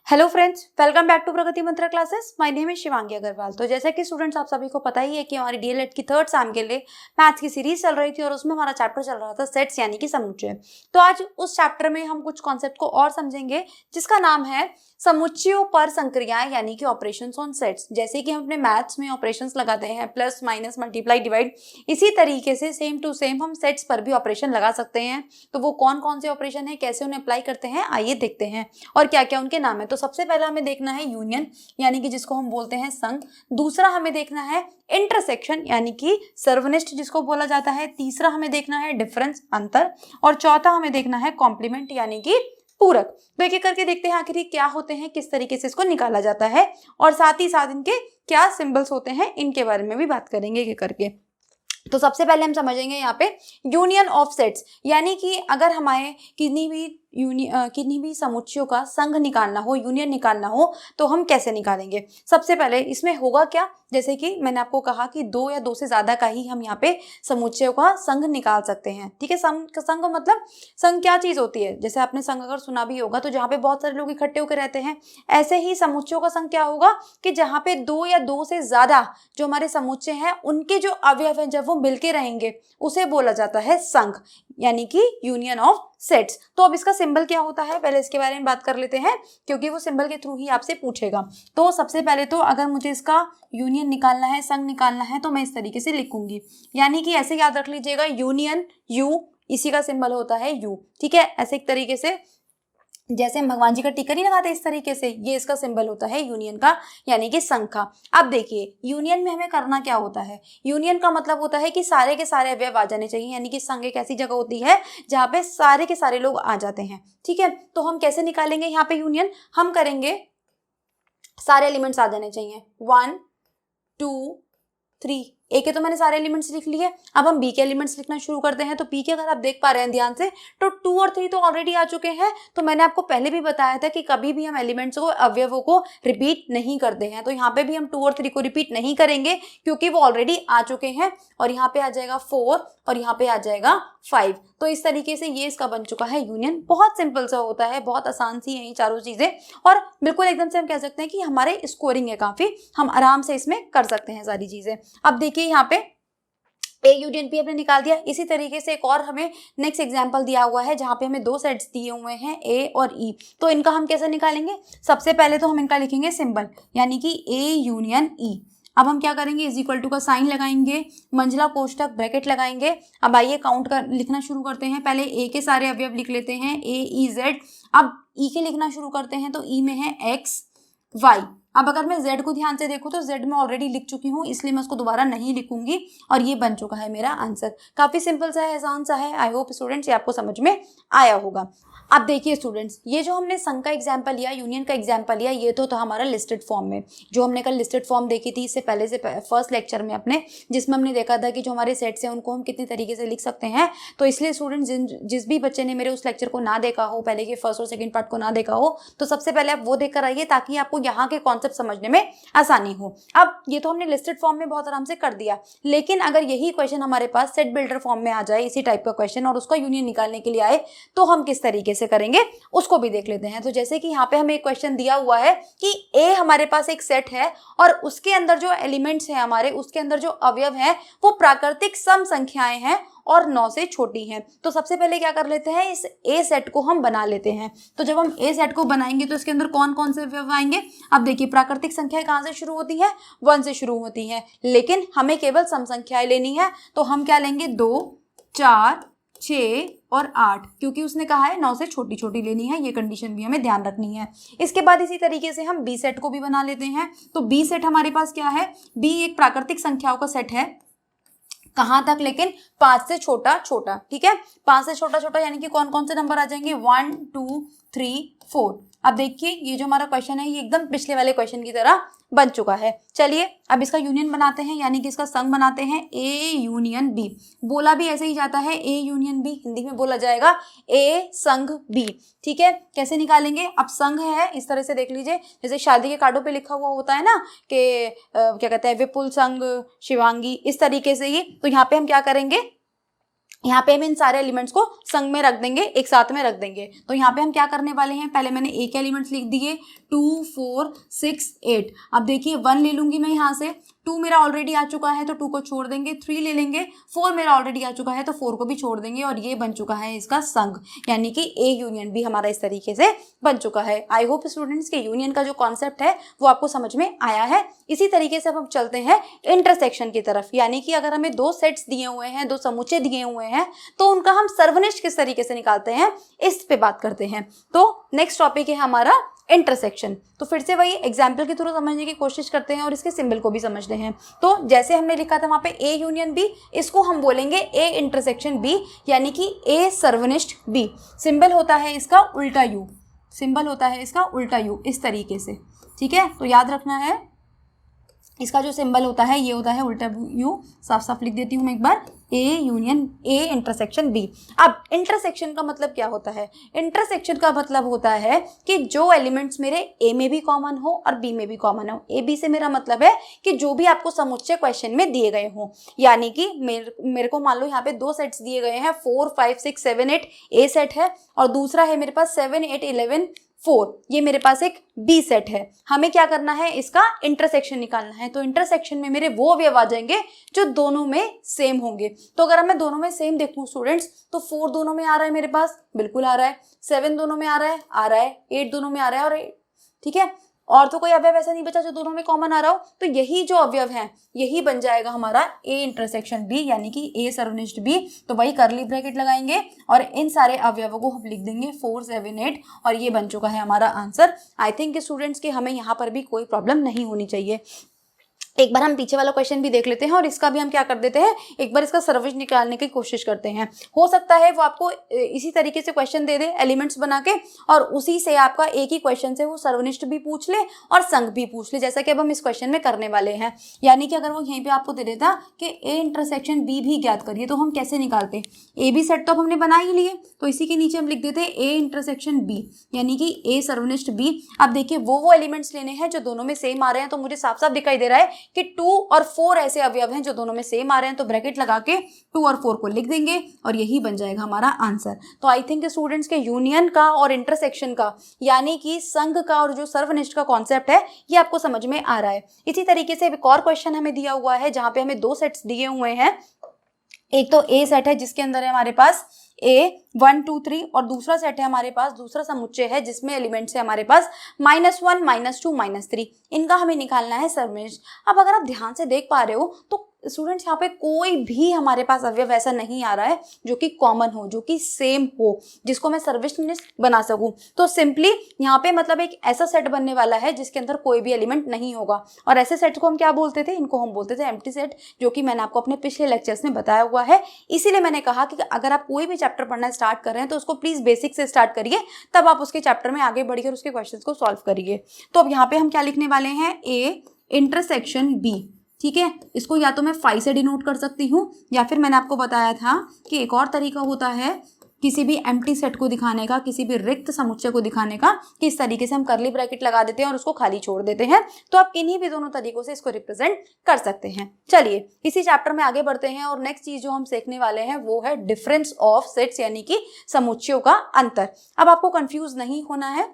Hello friends, welcome back to Pragati Mantra classes. My name is Shivangi Agarwal. तो जैसा कि स्टूडेंट्स आप सभी को पता ही है कि हमारी डीएलएड की थर्ड सेम के लिए मैथ्स की सीरीज चल रही थी और उसमें हमारा चैप्टर चल रहा था सेट्स यानी कि समुच्चय। तो आज उस चैप्टर में हम कुछ कॉन्सेप्ट को और समझेंगे जिसका नाम है समुच्चयों पर संक्रियाएं यानी कि ऑपरेशंस ऑन सेट्स। जैसे कि हम अपने मैथ्स में ऑपरेशंस लगाते हैं प्लस माइनस मल्टीप्लाई डिवाइड, इसी तरीके से सेम टू सेम हम सेट्स पर भी ऑपरेशन लगा सकते हैं। तो वो कौन कौन से ऑपरेशन है, कैसे उन्हें अप्लाई करते हैं, आइए देखते हैं और क्या क्या उनके नाम है। तो सबसे पहला हमें देखना है यूनियन यानी कि जिसको हम बोलते हैं संघ। दूसरा हमें देखना है इंटरसेक्शन यानी कि सर्वनिष्ठ जिसको बोला जाता है। तीसरा हमें देखना है डिफरेंस अंतर और चौथा हमें देखना है कॉम्प्लीमेंट यानी कि पूरक। तो एक एक करके देखते हैं आखिर क्या होते हैं, किस तरीके से इसको निकाला जाता है और साथ ही साथ इनके क्या सिंबल्स होते हैं, इनके बारे में भी बात करेंगे एक एक करके। तो सबसे पहले हम समझेंगे यहाँ पे यूनियन ऑफ सेट्स यानी कि अगर हमारे किन्हीं भी समुच्चयों का संघ निकालना हो, यूनियन निकालना हो, तो हम कैसे निकालेंगे। सबसे पहले इसमें होगा क्या, जैसे कि मैंने आपको कहा कि दो या दो से ज्यादा का ही हम यहाँ पे समुच्चयों का संघ निकाल सकते हैं। ठीक है, संघ मतलब संघ क्या चीज होती है, जैसे आपने संघ अगर सुना भी होगा तो जहाँ पे बहुत सारे लोग इकट्ठे होकर रहते हैं, ऐसे ही समुच्चयों का संघ क्या होगा कि जहाँ पे दो या दो से ज्यादा जो हमारे समुच्चय हैं उनके जो अवयव हैं जब वो मिलके रहेंगे उसे बोला जाता है संघ यानी कि यूनियन ऑफ सेट्स। तो अब इसका सिंबल क्या होता है, पहले इसके बारे में बात कर लेते हैं क्योंकि वो सिंबल के थ्रू ही आपसे पूछेगा। तो सबसे पहले तो अगर मुझे इसका यूनियन निकालना है, संघ निकालना है, तो मैं इस तरीके से लिखूंगी, यानी कि ऐसे याद रख लीजिएगा यूनियन यू, इसी का सिंबल होता है यू। ठीक है, ऐसे एक तरीके से जैसे हम भगवान जी का टीका नहीं लगाते, इस तरीके से ये इसका सिंबल होता है यूनियन का यानी कि संघ का। अब देखिए यूनियन में हमें करना क्या होता है, यूनियन का मतलब होता है कि सारे के सारे अवयव आ जाने चाहिए, यानी कि संघ एक ऐसी जगह होती है जहाँ पे सारे के सारे लोग आ जाते हैं। ठीक है, तो हम कैसे निकालेंगे यहाँ पे यूनियन, हम करेंगे सारे एलिमेंट्स आ जाने चाहिए, 1 2 3। ए के तो मैंने सारे एलिमेंट्स लिख लिए, अब हम बी के एलिमेंट्स लिखना शुरू करते हैं। तो बी के अगर आप देख पा रहे हैं ध्यान से तो 2 और 3 तो ऑलरेडी आ चुके हैं। तो मैंने आपको पहले भी बताया था कि कभी भी हम एलिमेंट्स को, अवयवों को रिपीट नहीं करते हैं। तो यहाँ पे भी हम 2 और 3 को रिपीट नहीं करेंगे क्योंकि वो ऑलरेडी आ चुके हैं। और यहाँ पे आ जाएगा 4 और यहाँ पे आ जाएगा 5। तो इस तरीके से ये इसका बन चुका है यूनियन। बहुत सिंपल सा होता है, बहुत आसान सी है ये चारों चीजें और बिल्कुल एकदम से हम कह सकते हैं कि हमारे स्कोरिंग है काफी, हम आराम से इसमें कर सकते हैं सारी चीजें। अब देखिए यहाँ पे ए यूनियन बी हमने निकाल दिया। इसी तरीके से एक और हमें नेक्स्ट एग्जांपल दिया हुआ है जहां पे हमें दो सेट्स दिए हुए हैं ए और ई। तो इनका हम कैसे निकालेंगे, सबसे पहले तो हम इनका लिखेंगे सिंबल यानी कि ए यूनियन ई। अब हम क्या करेंगे, इज इक्वल टू का साइन लगाएंगे, मंझला कोष्टक ब्रैकेट लगाएंगे। अब आइए काउंट कर लिखना शुरू करते हैं। पहले ए के सारे अवयव लिख लेते हैं, ए ई जेड। अब ई के लिखना शुरू करते हैं, तो ई में है एक्स वाई। अब अगर मैं z को ध्यान से देखूं तो z में ऑलरेडी लिख चुकी हूं, इसलिए मैं उसको दोबारा नहीं लिखूंगी और ये बन चुका है मेरा आंसर। काफी सिंपल सा है, आसान सा है। आई होप स्टूडेंट्स ये आपको समझ में आया होगा। अब देखिए स्टूडेंट्स, ये जो हमने संघ का एग्जाम्पल लिया, यूनियन का एग्जाम्पल लिया, ये तो था हमारा लिस्टेड फॉर्म में। जो हमने कल लिस्टेड फॉर्म देखी थी इससे पहले से फर्स्ट लेक्चर में अपने, जिसमें हमने देखा था कि जो हमारे सेट्स हैं उनको हम कितने तरीके से लिख सकते हैं। तो इसलिए स्टूडेंट्स जिस भी बच्चे ने मेरे उस लेक्चर को ना देखा हो, पहले के फर्स्ट और सेकंड पार्ट को ना देखा हो, तो सबसे पहले आप वो देख कर आइए ताकि आपको यहाँ के कॉन्सेप्ट समझने में आसानी हो। अब ये तो हमने लिस्टेड फॉर्म में बहुत आराम से कर दिया, लेकिन अगर यही क्वेश्चन हमारे पास सेट बिल्डर फॉर्म में आ जाए, इसी टाइप का क्वेश्चन, और उसका यूनियन निकालने के लिए आए, तो हम किस तरीके से करेंगे उसको भी देख लेते हैं। तो जैसे कि यहाँ पे हमें एक क्वेश्चन दिया हुआ है कि ए हमारे पास एक सेट है और उसके अंदर जो एलिमेंट्स हैं हमारे, उसके अंदर जो अवयव हैं वो प्राकृतिक सम संख्याएं हैं और 9 से छोटी हैं। तो सबसे पहले क्या कर लेते हैं, इस ए सेट को हम बना लेते हैं। तो जब हम ए सेट को बनाएंगे तो इसके अंदर कौन कौन से अवयव आएंगे। अब देखिए प्राकृतिक संख्याएं कहाँ से शुरू होती है, 1 से शुरू होती है, लेकिन हमें केवल सम संख्याएं लेनी है। तो हम क्या लेंगे, 2 4 6 और 8, क्योंकि उसने कहा है 9 से छोटी छोटी लेनी है, ये कंडीशन भी हमें ध्यान रखनी है। इसके बाद इसी तरीके से हम बी सेट को भी बना लेते हैं। तो बी सेट हमारे पास क्या है, बी एक प्राकृतिक संख्याओं का सेट है। कहां तक, लेकिन 5 से छोटा छोटा। ठीक है, 5 से छोटा छोटा यानी कि कौन कौन से नंबर आ जाएंगे, 1 2 3 4। अब देखिए ये जो हमारा क्वेश्चन है ये एकदम पिछले वाले क्वेश्चन की तरह बन चुका है। चलिए अब इसका यूनियन बनाते हैं यानी कि इसका संघ बनाते हैं, ए यूनियन बी। बोला भी ऐसे ही जाता है, ए यूनियन बी, हिंदी में बोला जाएगा ए संघ बी। ठीक है, कैसे निकालेंगे, अब संघ है इस तरह से देख लीजिए, जैसे शादी के कार्डों पे लिखा हुआ होता है ना कि क्या कहते हैं, विपुल संघ शिवांगी, इस तरीके से ही। तो यहाँ पे हम क्या करेंगे, यहाँ पे हम इन सारे एलिमेंट्स को संग में रख देंगे, एक साथ में रख देंगे। तो यहाँ पे हम क्या करने वाले हैं, पहले मैंने एक एलिमेंट्स लिख दिए 2 4 6 8। अब देखिए 1 ले लूंगी मैं यहाँ से, 2 मेरा ऑलरेडी आ चुका है तो 2 को छोड़ देंगे, 3 ले लेंगे, 4 मेरा ऑलरेडी आ चुका है तो 4 को भी छोड़ देंगे, और ये बन चुका है इसका संग, यानी कि ए यूनियन बी हमारा इस तरीके से बन चुका है। आई होप स्टूडेंट्स के यूनियन का जो कॉन्सेप्ट है वो आपको समझ में आया है। इसी तरीके से हम चलते हैं इंटरसेक्शन की तरफ, यानी कि अगर हमें दो सेट्स दिए हुए हैं, दो समुच्चय दिए हुए हैं, तो उनका हम सर्वनिष्ठ किस तरीके से निकालते हैं इस पे बात करते हैं। तो नेक्स्ट टॉपिक है हमारा इंटरसेक्शन। तो फिर से वही एग्जाम्पल के थ्रू समझने की कोशिश करते हैं और इसके सिंबल को भी समझते हैं। तो जैसे हमने लिखा था वहां पे ए यूनियन बी, इसको हम बोलेंगे ए इंटरसेक्शन बी, यानी कि ए सर्वनिष्ठ बी। सिंबल होता है इसका उल्टा यू, सिंबल होता है इसका उल्टा यू इस तरीके से, ठीक है। तो याद रखना है इसका जो सिंबल होता है ये होता है उल्टा यू। साफ साफ लिख देती हूँ मैं एक बार, A union A intersection B. अब इंटरसेक्शन का मतलब क्या होता है, इंटरसेक्शन का मतलब होता है कि जो एलिमेंट्स मेरे ए में भी कॉमन हो और बी में भी कॉमन हो। ए बी से मेरा मतलब है कि जो भी आपको समुच्चय क्वेश्चन में दिए गए हों, यानी कि मेरे को मान लो यहाँ पे दो सेट्स दिए गए हैं 4 5 6 7 8, ए सेट है, और दूसरा है मेरे पास 7 8 11 4, ये मेरे पास एक बी सेट है। हमें क्या करना है, इसका इंटरसेक्शन निकालना है। तो इंटरसेक्शन में मेरे वो अवयव आ जाएंगे जो दोनों में सेम होंगे। तो अगर मैं दोनों में सेम देखूं स्टूडेंट्स, तो 4 दोनों में आ रहा है मेरे पास, बिल्कुल आ रहा है, 7 दोनों में आ रहा है, 8 दोनों में आ रहा है, और ठीक है, और तो कोई अवयव ऐसा नहीं बचा जो दोनों में कॉमन आ रहा हो। तो यही जो अवयव है यही बन जाएगा हमारा ए इंटरसेक्शन बी, यानी कि ए सर्वनिष्ठ बी। तो वही करली ब्रैकेट लगाएंगे और इन सारे अवयवों को हम लिख देंगे 4 7 8, और ये बन चुका है हमारा आंसर। आई थिंक स्टूडेंट्स कि हमें यहाँ पर भी कोई प्रॉब्लम नहीं होनी चाहिए। एक बार हम पीछे वाला क्वेश्चन भी देख लेते हैं और इसका भी हम क्या कर देते हैं, एक बार इसका सर्वनिष्ठ निकालने की कोशिश करते हैं। हो सकता है वो आपको इसी तरीके से क्वेश्चन दे दे एलिमेंट्स बना के, और उसी से आपका एक ही क्वेश्चन से वो सर्वनिष्ठ भी पूछ ले और संघ भी पूछ ले, जैसा कि अब हम इस क्वेश्चन में करने वाले हैं। यानी कि अगर वो यहीं पे आपको दे देता कि ए इंटरसेक्शन बी भी ज्ञात करिए, तो हम कैसे निकालते, ए बी सेट तो अब हमने बना ही लिए, तो इसी के नीचे हम लिख देते ए इंटरसेक्शन बी, यानी कि ए सर्वनिष्ठ बी। अब देखिए वो एलिमेंट्स लेने हैं जो दोनों में सेम आ रहे हैं, तो मुझे साफ साफ दिखाई दे रहा है कि 2 और 4 ऐसे अवयव हैं जो दोनों में सेम आ रहे हैं। तो ब्रैकेट लगा के 2 और 4 को लिख देंगे और यही बन जाएगा हमारा आंसर। तो आई थिंक स्टूडेंट्स के यूनियन का और इंटरसेक्शन का, यानी कि संघ का और जो सर्वनिष्ठ का कॉन्सेप्ट है, ये आपको समझ में आ रहा है। इसी तरीके से एक और क्वेश्चन हमें दिया हुआ है जहां पे हमें दो सेट्स दिए हुए हैं। एक तो ए सेट है जिसके अंदर है हमारे पास ए 1 2 3, और दूसरा सेट है हमारे पास, दूसरा समुच्चय है जिसमें एलिमेंट्स है हमारे पास -1 -2 -3। इनका हमें निकालना है सर्वनिष्ठ। अब अगर आप ध्यान से देख पा रहे हो तो स्टूडेंट्स यहाँ पे कोई भी हमारे पास अवयव ऐसा नहीं आ रहा है जो कि कॉमन हो, जो कि सेम हो, जिसको मैं सर्वनिष्ठ बना सकूं। तो सिंपली यहाँ पे मतलब एक ऐसा सेट बनने वाला है जिसके अंदर कोई भी एलिमेंट नहीं होगा, और ऐसे सेट को हम क्या बोलते थे, इनको हम बोलते थे एम्प्टी सेट, जो कि मैंने आपको अपने पिछले लेक्चर्स में बताया हुआ है। इसीलिए मैंने कहा कि अगर आप कोई भी चैप्टर पढ़ना स्टार्ट कर रहे हैं तो उसको प्लीज बेसिक से स्टार्ट करिए, तब आप उसके चैप्टर में आगे बढ़िए और उसके क्वेश्चन को सॉल्व करिए। तो अब यहाँ पे हम क्या लिखने वाले हैं, ए इंटरसेक्शन बी, ठीक है। इसको या तो मैं 5 से डिनोट कर सकती हूँ, या फिर मैंने आपको बताया था कि एक और तरीका होता है किसी भी एम्प्टी सेट को दिखाने का, किसी भी रिक्त समुच्चय को दिखाने का, कि इस तरीके से हम करली ब्रैकेट लगा देते हैं और उसको खाली छोड़ देते हैं। तो आप किन्हीं भी दोनों तरीकों से इसको रिप्रेजेंट कर सकते हैं। चलिए इसी चैप्टर में आगे बढ़ते हैं, और नेक्स्ट चीज जो हम सीखने वाले हैं वो है डिफरेंस ऑफ सेट्स, यानी कि समुच्चयों का अंतर। अब आपको कंफ्यूज नहीं होना है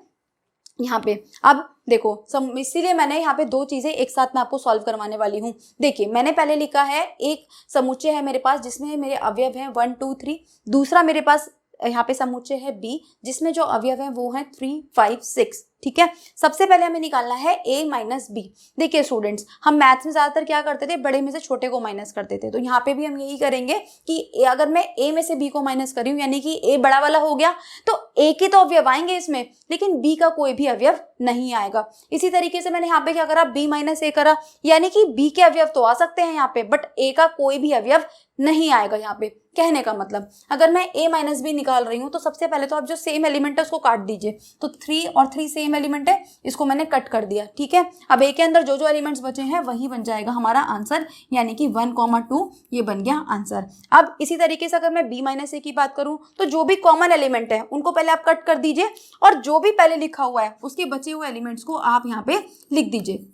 यहाँ पे। अब देखो इसीलिए मैंने यहाँ पे दो चीजें एक साथ में आपको सॉल्व करवाने वाली हूँ। देखिए मैंने पहले लिखा है एक समुच्चय है मेरे पास जिसमें मेरे अवयव हैं 1 2 3, दूसरा मेरे पास यहाँ पे समुच्चय है बी जिसमें जो अवयव हैं वो हैं 3 5 6, ठीक है। सबसे पहले हमें निकालना है a माइनस बी। देखिए स्टूडेंट्स, हम मैथ्स में ज्यादातर क्या करते थे, बड़े में से छोटे को माइनस करते थे। तो यहाँ पे भी हम यही करेंगे कि अगर मैं a में से b को माइनस करी हूँ, यानी कि a बड़ा वाला हो गया, तो a के तो अवयव आएंगे इसमें, लेकिन b का कोई भी अवयव नहीं आएगा। इसी तरीके से मैंने यहाँ पे क्या करा, b माइनस a करा, यानी कि b के अवयव तो आ सकते हैं यहाँ पे, बट a का कोई भी अवयव नहीं आएगा। यहाँ पे कहने का मतलब, अगर मैं a माइनस बी निकाल रही हूँ तो सबसे पहले तो आप जो सेम एलिमेंट है उसको काट दीजिए। तो 3 और 3 सेम एलिमेंट है, इसको मैंने कट कर दिया, ठीक है। अब a के अंदर जो जो एलिमेंट्स बचे हैं वही बन जाएगा हमारा आंसर, यानी कि 1 2 ये बन गया आंसर। अब इसी तरीके से अगर मैं b माइनस ए की बात करूं तो जो भी कॉमन एलिमेंट है उनको पहले आप कट कर दीजिए, और जो भी पहले लिखा हुआ है उसके बचे हुए एलिमेंट्स को आप यहाँ पे लिख दीजिए।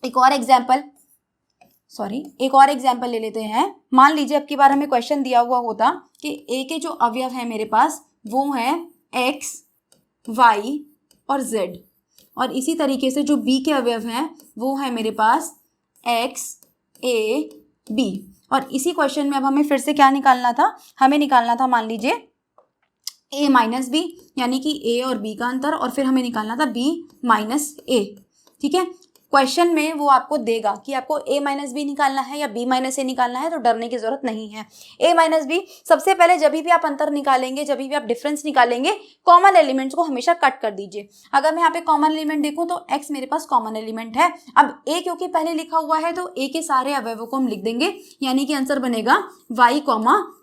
एक और एग्जाम्पल ले लेते हैं। मान लीजिए अब की बार हमें क्वेश्चन दिया हुआ होता कि ए के जो अवयव हैं मेरे पास वो हैं एक्स, वाई और जेड, और इसी तरीके से जो बी के अवयव हैं वो है मेरे पास एक्स, ए, बी। और इसी क्वेश्चन में अब हमें फिर से क्या निकालना था, हमें निकालना था मान लीजिए a माइनस बी, यानी कि a और b का अंतर, और फिर हमें निकालना था b माइनस a। ठीक है, क्वेश्चन में वो आपको देगा कि आपको a माइनस बी निकालना है या b माइनस ए निकालना है, तो डरने की जरूरत नहीं है। a माइनस बी, सबसे पहले जब भी आप अंतर निकालेंगे, जब भी आप डिफरेंस निकालेंगे, कॉमन एलिमेंट्स को हमेशा कट कर दीजिए। अगर मैं यहाँ पे कॉमन एलिमेंट देखूँ तो x मेरे पास कॉमन एलिमेंट है। अब a क्योंकि पहले लिखा हुआ है तो a के सारे अवयवों को हम लिख देंगे, यानी कि आंसर बनेगा y,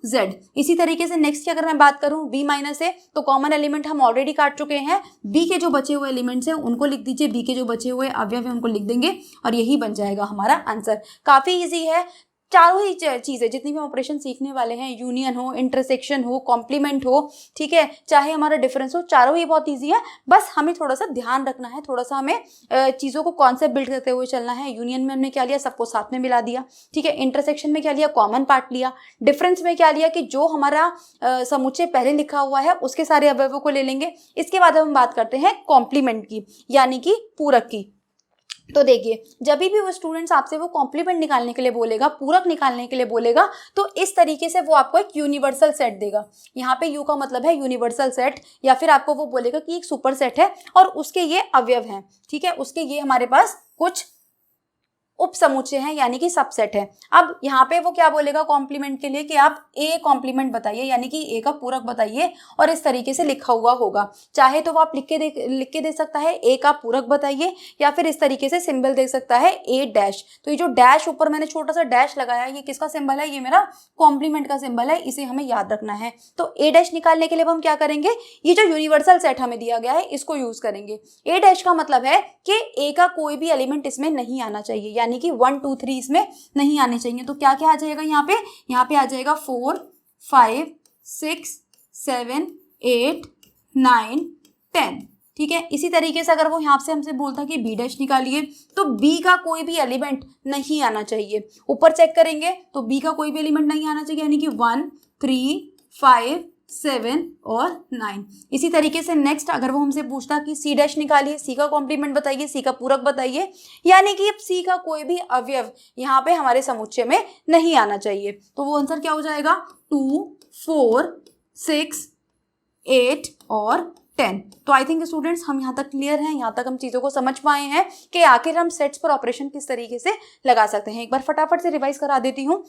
z। इसी तरीके से नेक्स्ट की अगर मैं बात करूँ b माइनस ए, तो कॉमन एलिमेंट हम ऑलरेडी काट चुके हैं, b के जो बचे हुए एलिमेंट्स हैं उनको लिख दीजिए, b के जो बचे हुए अवयव हैं उनको लिख देंगे, और यही बन जाएगा हमारा आंसर। काफी इजी है, चारों ही चीजें जितनी भी ऑपरेशन सीखने वाले हैं, यूनियन हो, इंटरसेक्शन हो, कॉम्प्लीमेंट हो, ठीक है, चाहे हमारा डिफरेंस हो, चारों ही बहुत इजी है। बस हमें थोड़ा सा ध्यान रखना है, थोड़ा सा हमें चीज़ों को कॉन्सेप्ट बिल्ड करते हुए चलना है। यूनियन में हमने क्या लिया, सबको साथ में मिला दिया, ठीक है। इंटरसेक्शन में क्या लिया, कॉमन पार्ट लिया। डिफरेंस में क्या लिया कि जो हमारा समुच्चय पहले लिखा हुआ है उसके सारे अवयवों को ले लेंगे। इसके बाद हम बात करते हैं कॉम्प्लीमेंट की, यानी कि पूरक की। तो देखिए, जब भी वो स्टूडेंट्स आपसे वो कॉम्प्लीमेंट निकालने के लिए बोलेगा, पूरक निकालने के लिए बोलेगा, तो इस तरीके से वो आपको एक यूनिवर्सल सेट देगा। यहाँ पे यू का मतलब है यूनिवर्सल सेट, या फिर आपको वो बोलेगा कि एक सुपर सेट है और उसके ये अवयव हैं, ठीक है, उसके ये हमारे पास कुछ उप समुच्चय हैं, यानी कि सबसेट है। अब यहाँ पे वो क्या बोलेगा कॉम्प्लीमेंट के लिए कि आप ए कॉम्प्लीमेंट बताइए, यानी कि ए का पूरक बताइए, और इस तरीके से लिखा हुआ होगा। चाहे तो वो आप लिख के दे सकता है ए का पूरक बताइए, या फिर इस तरीके से सिंबल दे सकता है ए डैश। तो ये जो डैश ऊपर मैंने छोटा सा डैश लगाया है, ये किसका सिंबल है, ये मेरा कॉम्प्लीमेंट का सिंबल है, इसे हमें याद रखना है। तो ए डैश निकालने के लिए हम क्या करेंगे, ये जो यूनिवर्सल सेट हमें दिया गया है इसको यूज करेंगे। ए डैश का मतलब है कि ए का कोई भी एलिमेंट इसमें नहीं आना चाहिए, यानी कि 1, 2, 3 इसमें नहीं आने चाहिए। तो क्या क्या आ जाएगा यहाँ पे आ जाएगा 4, 5, 6, 7, 8, 9, 10, ठीक है। इसी तरीके से अगर वो यहाँ से हमसे बोलता कि बी डैश निकालिए, तो बी का कोई भी एलिमेंट नहीं आना चाहिए। ऊपर चेक करेंगे तो बी का कोई भी एलिमेंट नहीं आना चाहिए, यानी कि 1, 3, 5, 7 और 9। इसी तरीके से नेक्स्ट अगर वो हमसे पूछता कि सी डैश निकालिए, सी का कॉम्प्लीमेंट बताइए, सी का पूरक बताइए, यानी कि सी का कोई भी अवयव यहाँ पे हमारे समुच्चय में नहीं आना चाहिए। तो वो आंसर क्या हो जाएगा, 2, 4, 6, 8 और 10। तो आई थिंक स्टूडेंट्स हम यहाँ तक क्लियर हैं, यहाँ तक हम चीज़ों को समझ पाए हैं कि आखिर हम सेट्स पर ऑपरेशन किस तरीके से लगा सकते हैं। एक बार फटाफट से रिवाइज करा देती हूँ।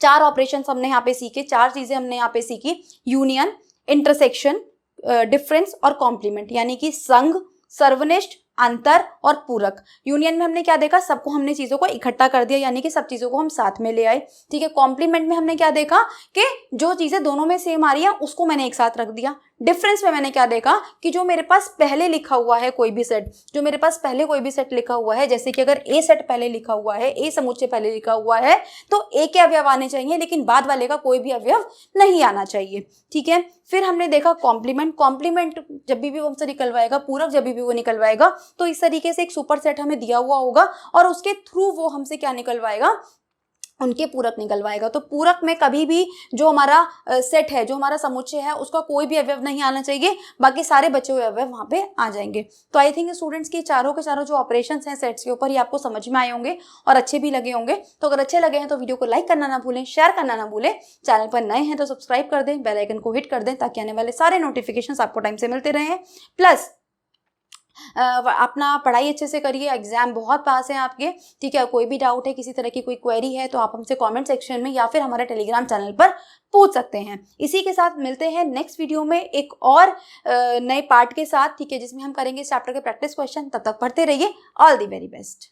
4 ऑपरेशन हमने यहाँ पे सीखे, 4 चीजें हमने यहाँ पे सीखी, यूनियन, इंटरसेक्शन, डिफरेंस और कॉम्प्लीमेंट, यानी कि संघ, सर्वनिष्ठ, अंतर और पूरक। यूनियन में हमने क्या देखा, सबको हमने चीजों को इकट्ठा कर दिया, यानी कि सब चीजों को हम साथ में ले आए, ठीक है। कॉम्प्लीमेंट में हमने क्या देखा कि जो चीजें दोनों में सेम आ रही है उसको मैंने एक साथ रख दिया। डिफरेंस में मैंने क्या देखा कि जो मेरे पास पहले लिखा हुआ है कोई भी सेट, जो मेरे पास पहले कोई भी सेट लिखा हुआ है, जैसे कि अगर ए सेट पहले लिखा हुआ है, ए समुच्चय पहले लिखा हुआ है, तो ए के अवयव आने चाहिए, लेकिन बाद वाले का कोई भी अवयव नहीं आना चाहिए, ठीक है। फिर हमने देखा कॉम्प्लीमेंट, कॉम्प्लीमेंट जब भी वो हमसे निकलवाएगा, पूरक जब भी वो निकलवाएगा, तो इस तरीके से एक सुपर सेट हमें दिया हुआ होगा और उसके थ्रू वो हमसे क्या निकलवाएगा, उनके पूरक निकलवाएगा। तो पूरक में कभी भी जो हमारा सेट है, जो हमारा समुच्चय है, उसका कोई भी अवयव नहीं आना चाहिए, बाकी सारे बचे हुए अवयव वहां पे आ जाएंगे। तो आई थिंक स्टूडेंट्स की चारों के चारों जो ऑपरेशंस हैं सेट्स के ऊपर, ये आपको समझ में आए होंगे और अच्छे भी लगे होंगे। तो अगर अच्छे लगे हैं तो वीडियो को लाइक करना ना भूलें, शेयर करना ना भूलें, चैनल पर नए हैं तो सब्सक्राइब कर दें, बेल आइकन को हिट कर दें, ताकि आने वाले सारे नोटिफिकेशन आपको टाइम से मिलते रहें। प्लस अपना पढ़ाई अच्छे से करिए, एग्जाम बहुत पास है आपके, ठीक है। कोई भी डाउट है, किसी तरह की कोई क्वेरी है, तो आप हमसे कमेंट सेक्शन में या फिर हमारे टेलीग्राम चैनल पर पूछ सकते हैं। इसी के साथ मिलते हैं नेक्स्ट वीडियो में एक और नए पार्ट के साथ, ठीक है, जिसमें हम करेंगे इस चैप्टर के प्रैक्टिस क्वेश्चन। तब तक पढ़ते रहिए। All the very best.